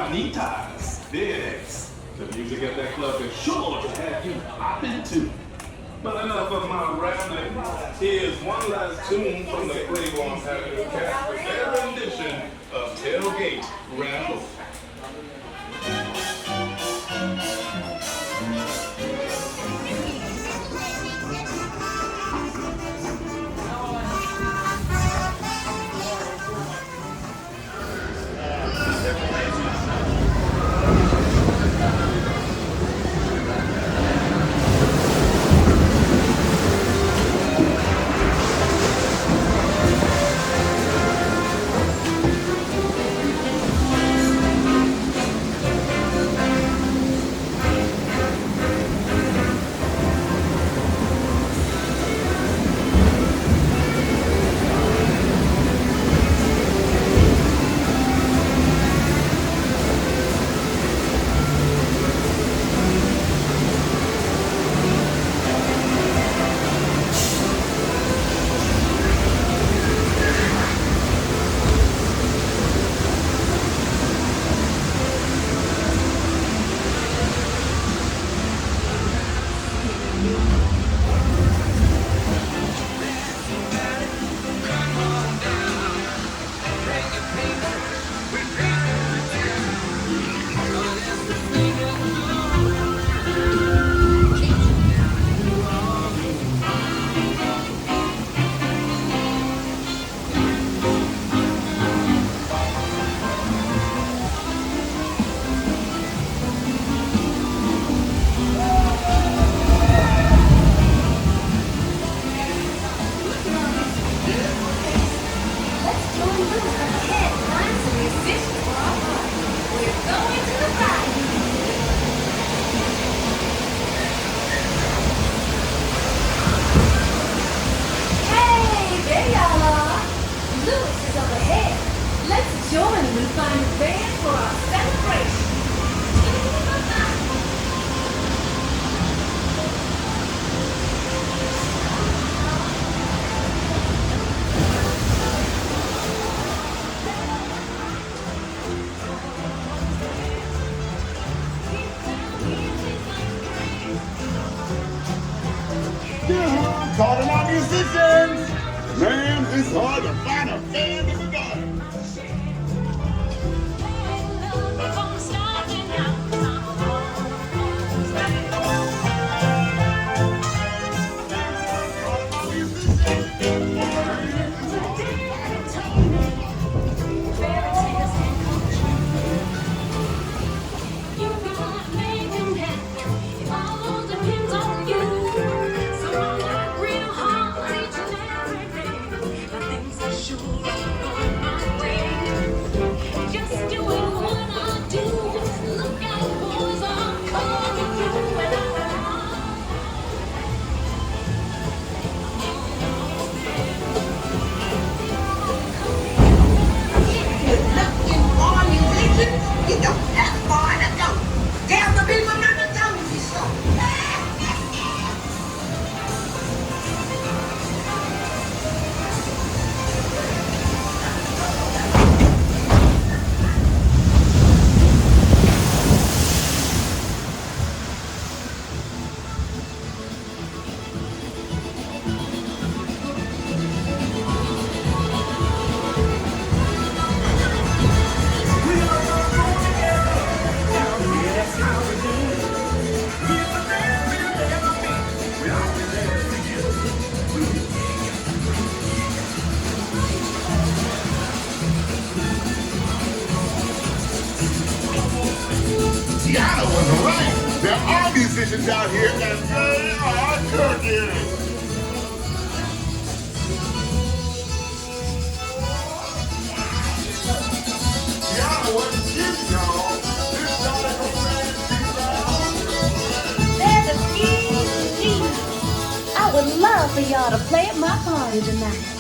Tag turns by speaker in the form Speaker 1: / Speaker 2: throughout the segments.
Speaker 1: Juanitas, VX. The music at that club is sure to have you popping too. But enough of my rambling. Here's one last tune from the Playground Avenue cast with their rendition of Tailgate Ramble.
Speaker 2: Calling our musicians! Man, it's hard to find a band in the garden. Tiana was right. There are musicians out here and they are cooking. Tiana wasn't kidding, y'all. This started from
Speaker 3: There's a few. I would love for y'all to play at my party tonight.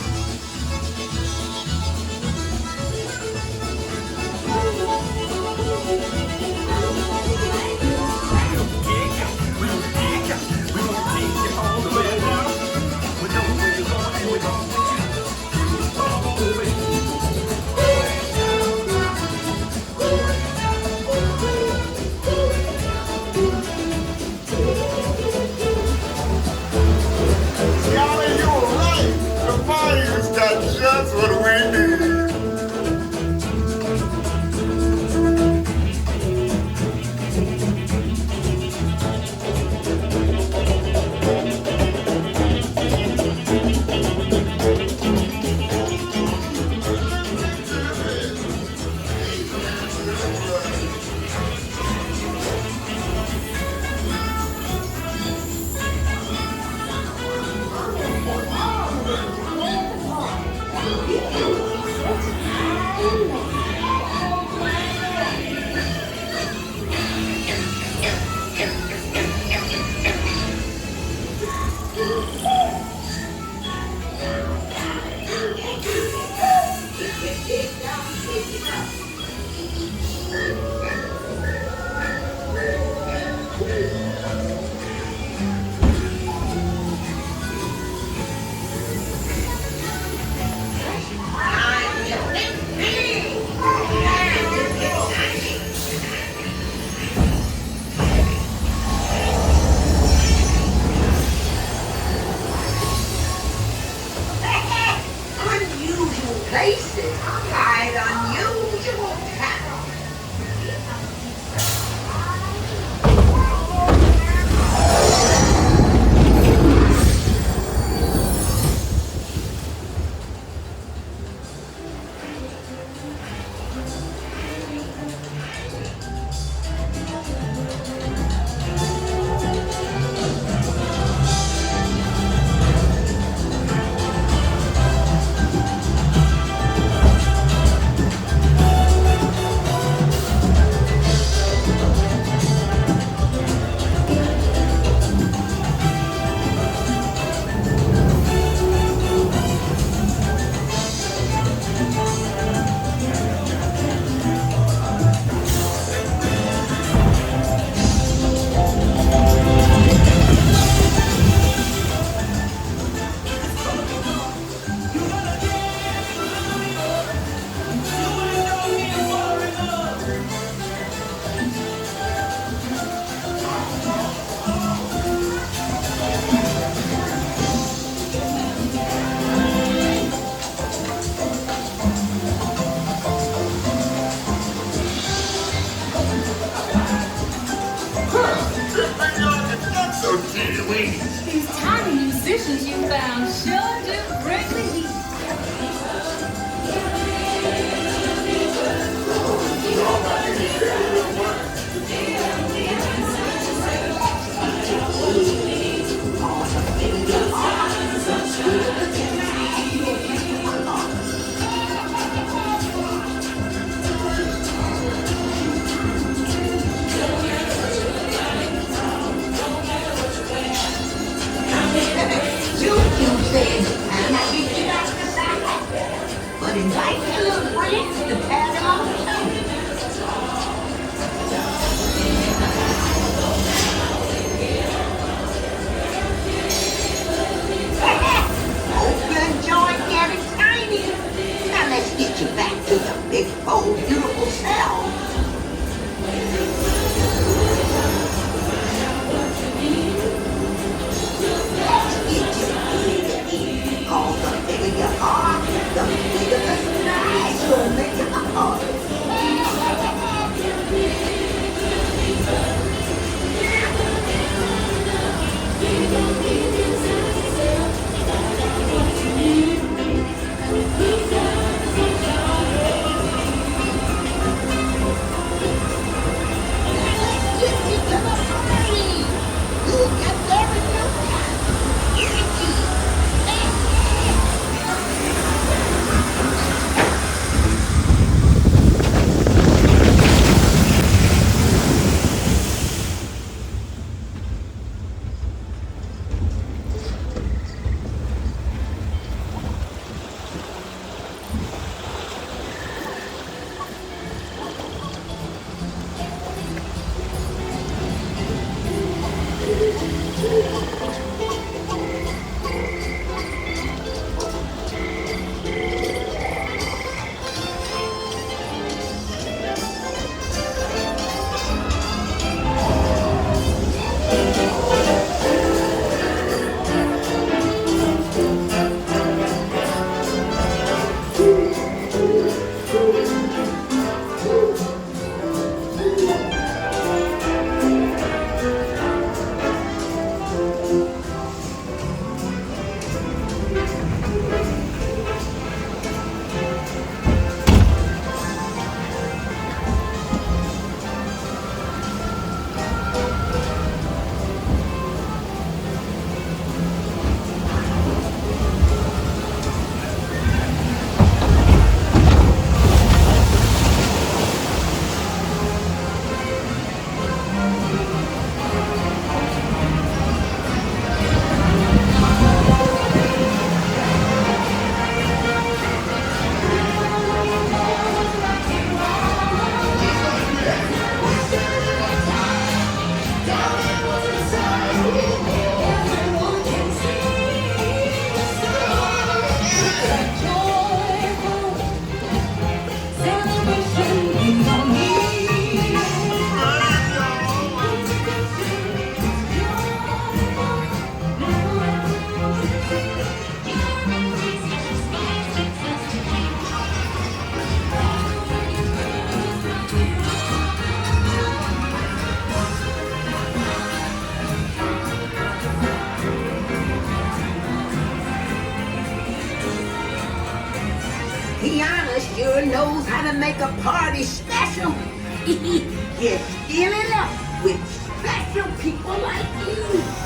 Speaker 4: Unusual places, quite unusual town.
Speaker 2: So teeny-weeny.
Speaker 3: These tiny musicians you found sure do bring the heat.
Speaker 4: But invite your little friends to tag along too. Hope you enjoyed getting tiny. Now let's get you back to your big, bold, beautiful self. Let's get you big. Cause the bigger you are, the bigger the sky. Tiana sure knows how to make a party special. Just fill it up with special people like you.